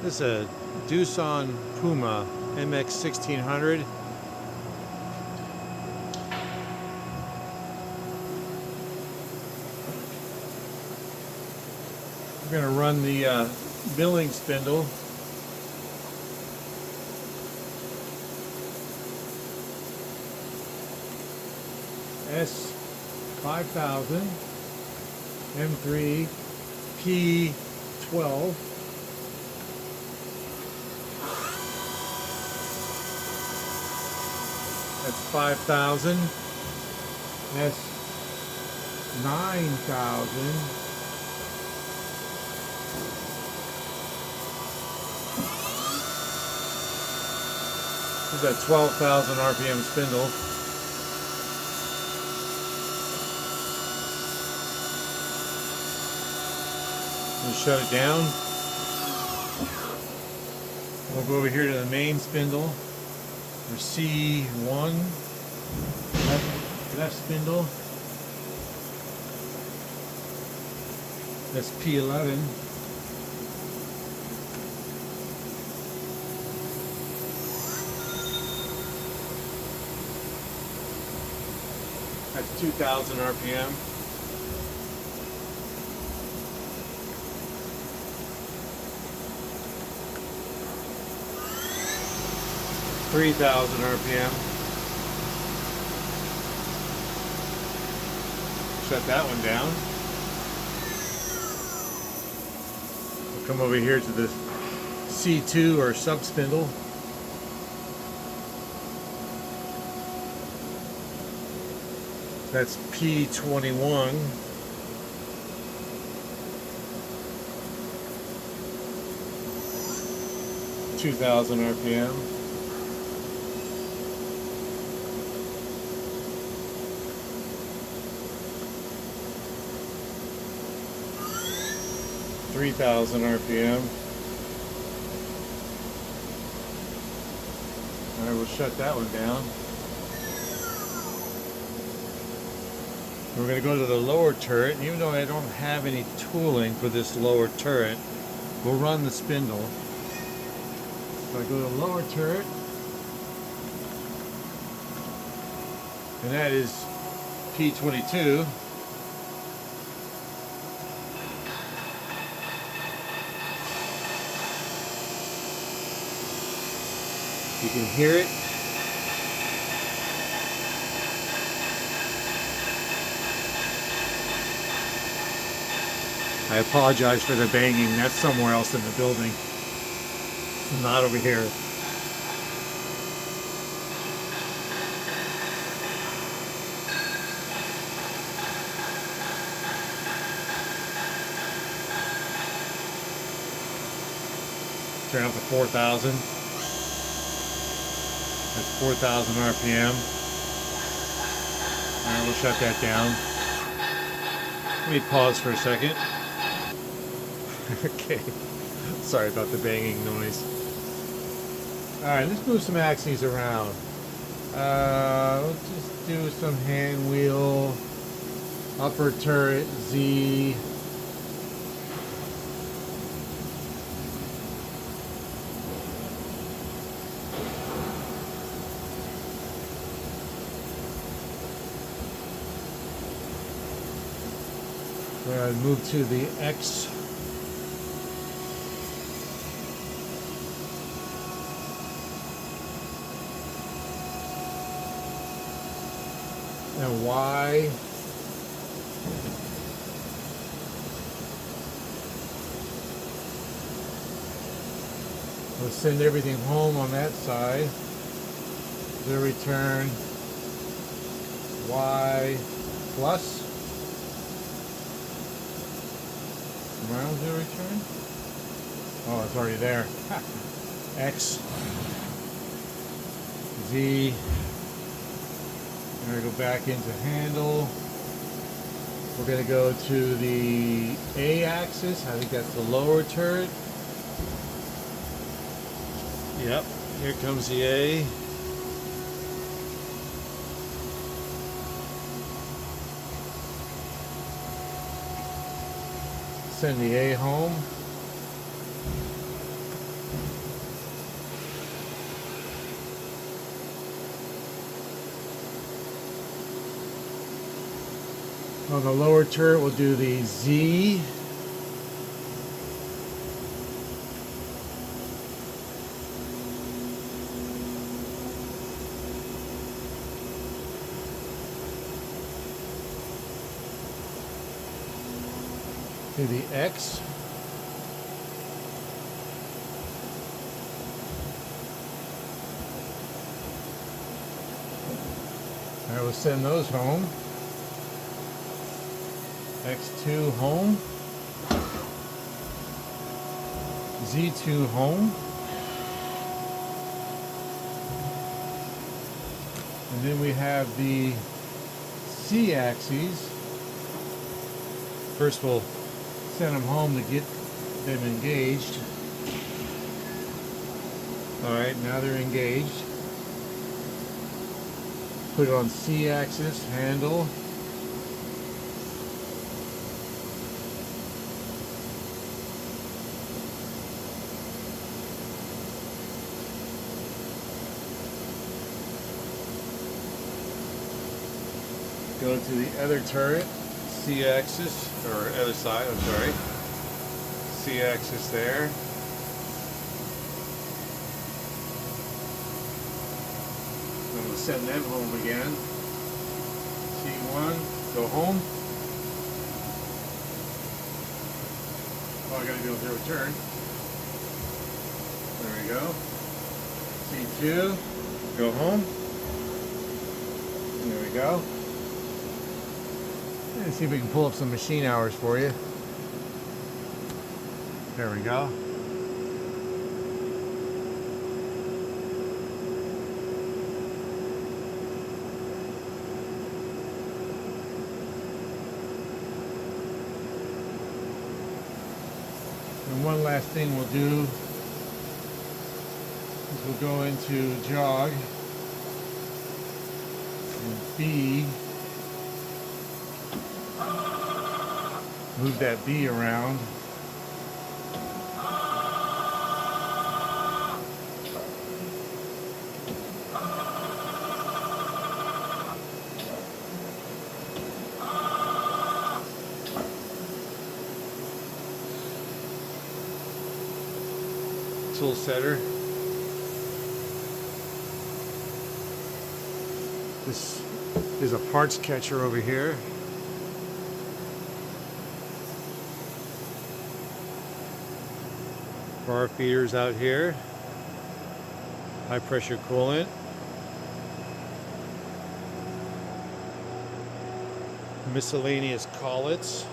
This is a Doosan Puma MX1600. We're going to run the milling spindle. S5000 M3 P12. That's 5,000. S9000. This is a 12,000 RPM spindle. We'll shut it down. We'll go over here to the main spindle. For C1, left spindle. That's P11. That's 2,000 RPM. $3,000 RPM. Shut that one down. We'll come over here to the C2 or sub spindle. That's P21. $2,000 RPM. $3,000 RPM. All right, we'll shut that one down. We're going to go to the lower turret. Even though I don't have any tooling for this lower turret, we'll run the spindle. So I go to the lower turret, and that is P22. You can hear it. I apologize for the banging. That's somewhere else in the building. Not over here. Turn up to 4,000. That's 4,000 RPM. All right, we'll shut that down. Let me pause for a second. Okay. Sorry about the banging noise. Alright, let's move some axes around. Let's just do some hand wheel, upper turret, Z. We're going to move to the X. And Y. We'll send everything home on that side. The return Y plus. Around the return. Oh, it's already there. X Z. We're going to go back into handle. We're going to go to the A axis. I think that's the lower turret. Yep, here comes the A. Send the A home. On the lower turret, we'll do the Z. Do the X. I will send those home. X2 home. Z2 home. And then we have the C axes. First we'll send them home to get them engaged. Alright, now they're engaged. Put it on C axis, handle. Go to the other turret, C axis, or other side, I'm sorry. C axis there. I'm going to send them home again. C1, go home. All I got to do is return. There we go. C2, go home. There we go. Let's see if we can pull up some machine hours for you. There we go. And one last thing we'll do is we'll go into jog and B. Move that B around. Tool setter. This is a parts catcher over here. Bar feeders out here, high pressure coolant, miscellaneous collets.